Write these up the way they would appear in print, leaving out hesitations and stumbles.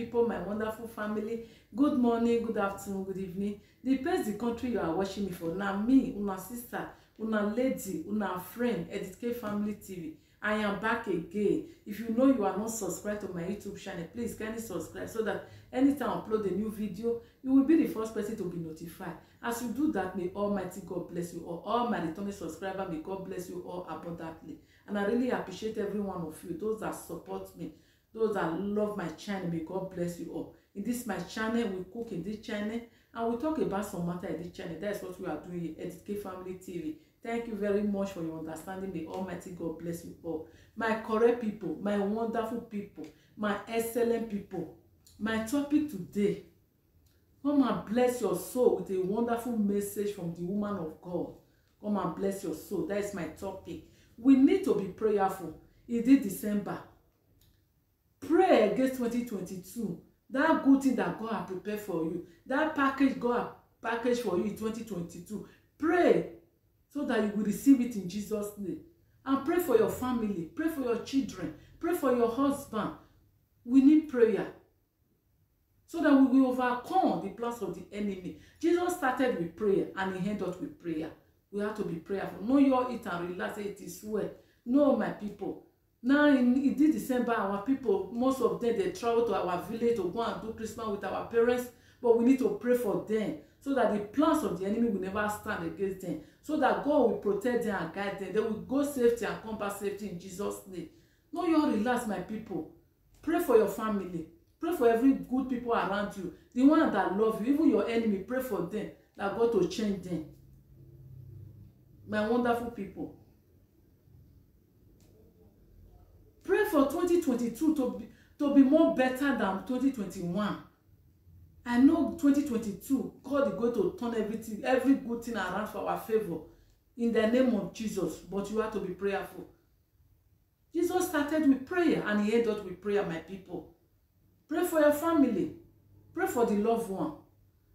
people, my wonderful family. Good morning, good afternoon, good evening. Depends the country you are watching me for. Now me, una sister, una lady, una friend, Edith K Family TV. I am back again. If you know you are not subscribed to my YouTube channel, please kindly subscribe so that anytime I upload a new video, you will be the first person to be notified. As you do that, may Almighty God bless you all my returning subscribers, may God bless you all abundantly. And I really appreciate every one of you, those that support me, those that love my channel, may God bless you all. In this my channel, we cook in this channel, and we talk about some matter in this channel. That is what we are doing here, Edith K Family TV. Thank you very much for your understanding. May Almighty God bless you all. My correct people, my wonderful people, my excellent people. My topic today, come and bless your soul with a wonderful message from the woman of God. Come and bless your soul. That is my topic. We need to be prayerful. It is December. Pray against 2022. That good thing that God has prepared for you. That package God has packaged for you in 2022. Pray so that you will receive it in Jesus' name. And pray for your family. Pray for your children. Pray for your husband. We need prayer so that we will overcome the plans of the enemy. Jesus started with prayer and he ended up with prayer. We have to be prayerful. No, you all eat and relax. It is well. No, my people. Now, in this December, our people, most of them, they travel to our village to go and do Christmas with our parents. But we need to pray for them so that the plans of the enemy will never stand against them. So that God will protect them and guide them. They will go safety and come back safety in Jesus' name. No, you all relax, my people. Pray for your family. Pray for every good people around you. The one that love you, even your enemy, pray for them. That God will change them. My wonderful people. Pray for 2022 to be more better than 2021. I know 2022, God is going to turn everything, every good thing around for our favor. In the name of Jesus. But you have to be prayerful. Jesus started with prayer and he ended with prayer, my people. Pray for your family. Pray for the loved one.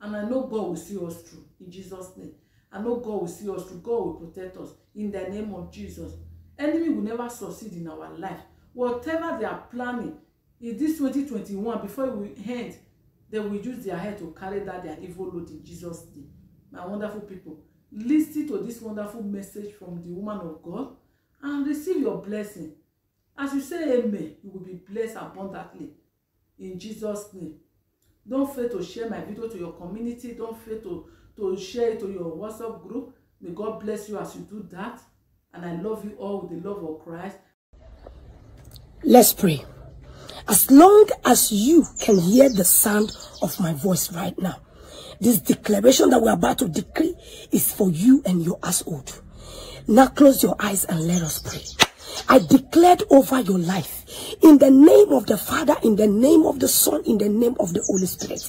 And I know God will see us through. In Jesus' name. I know God will see us through. God will protect us. In the name of Jesus. Enemy will never succeed in our life. Whatever they are planning in this 2021, before we end, they will use their head to carry that their evil load in Jesus' name. My wonderful people, listen to this wonderful message from the woman of God and receive your blessing. As you say amen, you will be blessed abundantly in Jesus' name. Don't fail to share my video to your community. Don't fail to share it to your WhatsApp group. May God bless you as you do that. And I love you all with the love of Christ. Let's pray. As long as you can hear the sound of my voice right now, this declaration that we're about to decree is for you and your household. Now close your eyes and let us pray. I declared over your life in the name of the Father, in the name of the Son, in the name of the Holy Spirit.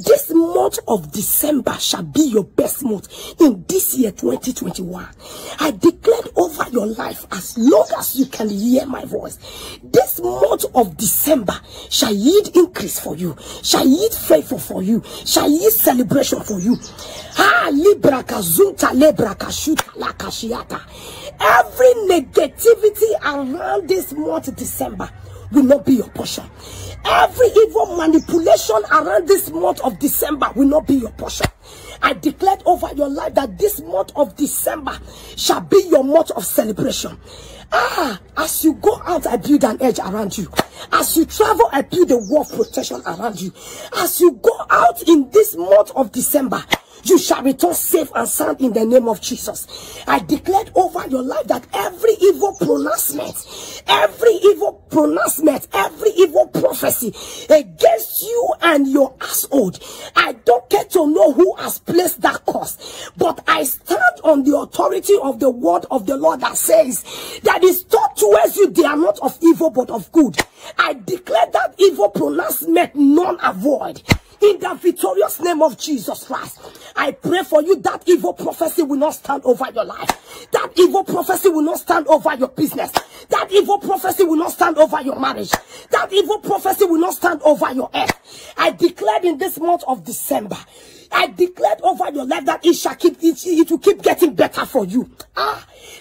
This month of December shall be your best month in this year 2021. I declared over your life as long as you can hear my voice. This month of December shall yield increase for you, shall yield favor for you, shall yield celebration for you. Every negativity around this month December will not be your portion. Every evil manipulation around this month of December will not be your portion. I declared over your life that this month of December shall be your month of celebration. As you go out, I build an edge around you. As you travel, I build a wall of protection around you. As you go out in this month of December, you shall return safe and sound in the name of Jesus. I declared over your life that every evil pronouncement, every evil prophecy against you and your household, I don't get to know who has placed that curse, but I stand on the authority of the word of the Lord that says that is taught towards you, they are not of evil but of good. I declare that evil pronouncement none avoid. In the victorious name of Jesus Christ, I pray for you that evil prophecy will not stand over your life. That evil prophecy will not stand over your business. That evil prophecy will not stand over your marriage. That evil prophecy will not stand over your health. I declared in this month of December, I declared over your life that it will keep getting better for you.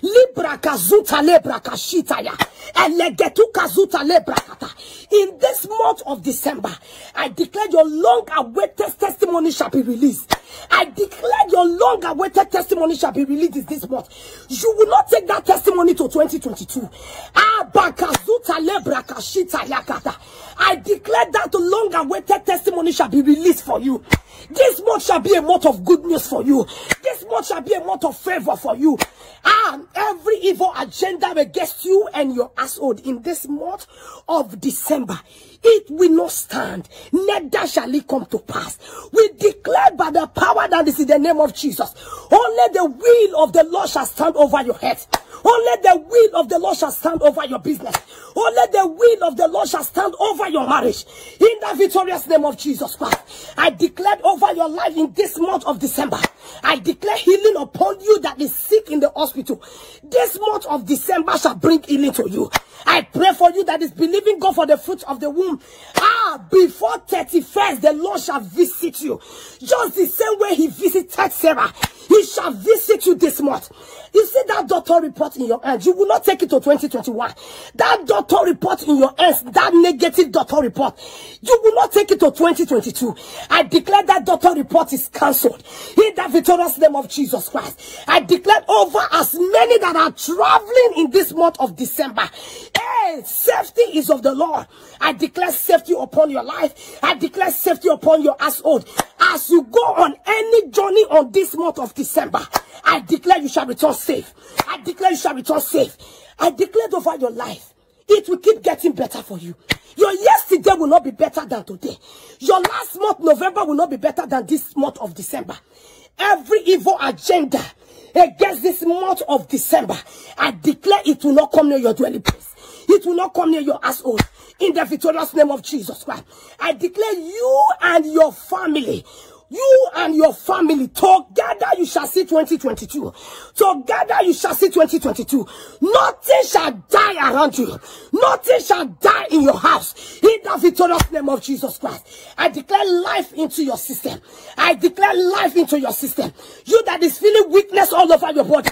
Libra kazuta lebra kashitaya. Elegetu kazuta lebra kata. In this month of December, I declare your long-awaited testimony shall be released. I declare your long-awaited testimony shall be released this month. You will not take that testimony to 2022. I declare that the long-awaited testimony shall be released for you. This month shall be a month of good news for you. This month shall be a month of favor for you. Every evil agenda against you and your household in this month of December, it will not stand, neither shall it come to pass. We declare by the power that is in the name of Jesus, only the will of the Lord shall stand over your head. Only the will of the Lord shall stand over your business. Only the will of the Lord shall stand over your marriage. In the victorious name of Jesus Christ, I declare over your life in this month of December, I declare healing upon you that is sick in the hospital. This month of December shall bring healing to you. I pray for you that is believing God for the fruit of the womb. Before 31st, the Lord shall visit you. Just the same way he visited Sarah, he shall visit you this month. You see that doctor report in your hands, you will not take it to 2021. That doctor report in your hands, that negative doctor report, you will not take it to 2022. I declare that doctor report is cancelled. In the victorious name of Jesus Christ, I declare over as many that are traveling in this month of December, safety is of the Lord. I declare safety upon your life. I declare safety upon your household. As you go on any journey on this month of December, I declare you shall return safe. I declare you shall return safe. I declare over your life, it will keep getting better for you. Your yesterday will not be better than today. Your last month, November, will not be better than this month of December. Every evil agenda against this month of December, I declare it will not come near your dwelling place. It will not come near your household. In the victorious name of Jesus Christ, I declare you and your family, together you shall see 2022. Together you shall see 2022. Nothing shall die around you. Nothing shall die in your house. In the victorious name of Jesus Christ, I declare life into your system. I declare life into your system. You that is feeling weakness all over your body,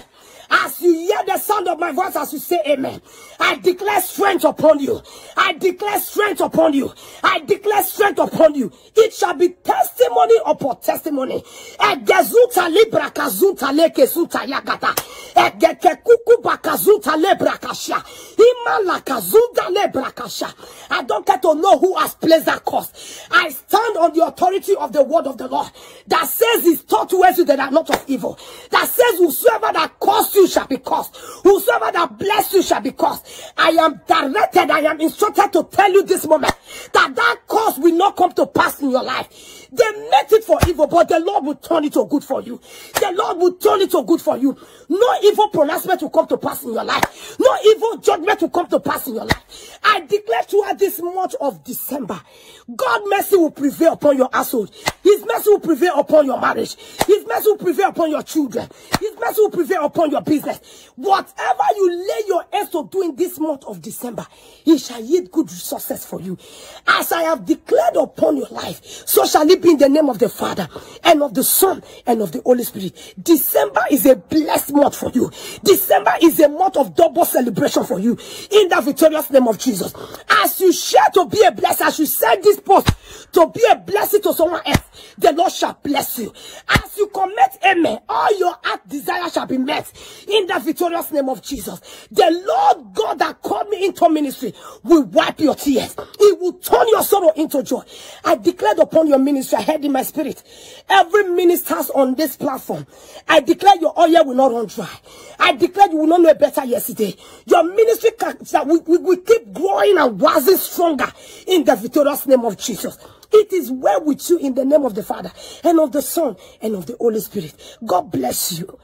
as you hear the sound of my voice, as you say amen, I declare strength upon you. I declare strength upon you. I declare strength upon you. It shall be testimony upon testimony. Egezuta libra kazunta leke sunta yagata. Egeke kuku bakazunta lebra kasha. Imala kazunta lebra kasha. I don't get to know who has placed that curse. I stand on the authority of the word of the Lord that says his thought towards you that are not of evil. That says whosoever that cursed you shall be cursed. Whosoever that bless you shall be cursed. I am directed, I am instructed to tell you this moment that that curse will not come to pass in your life. They meant it for evil, but the Lord will turn it to good for you. The Lord will turn it to good for you. No evil pronouncement will come to pass in your life. No evil judgment will come to pass in your life. I declare throughout this month of December, God's mercy will prevail upon your household. His mercy will prevail upon your marriage. His mercy will prevail upon your children. His mercy will prevail upon your business. Whatever you lay your hands to do in this month of December, it shall yield good success for you. As I have declared upon your life, so shall it be in the name of the Father, and of the Son, and of the Holy Spirit. December is a blessed month for you. December is a month of double celebration for you. In the victorious name of Jesus. As you share to be a blessing, as you send this post to be a blessing to someone else, the Lord shall bless you. As you commit amen, all your heart desire shall be met. In the victorious name of Jesus. The Lord God that called me into ministry will wipe your tears. He will turn your sorrow into joy. I declared upon your ministry, I heard in my spirit, every ministers on this platform, I declare your oil will not run dry. I declare you will not know better yesterday. Your ministry will keep growing and rising stronger in the victorious name of Jesus. It is well with you in the name of the Father, and of the Son, and of the Holy Spirit. God bless you.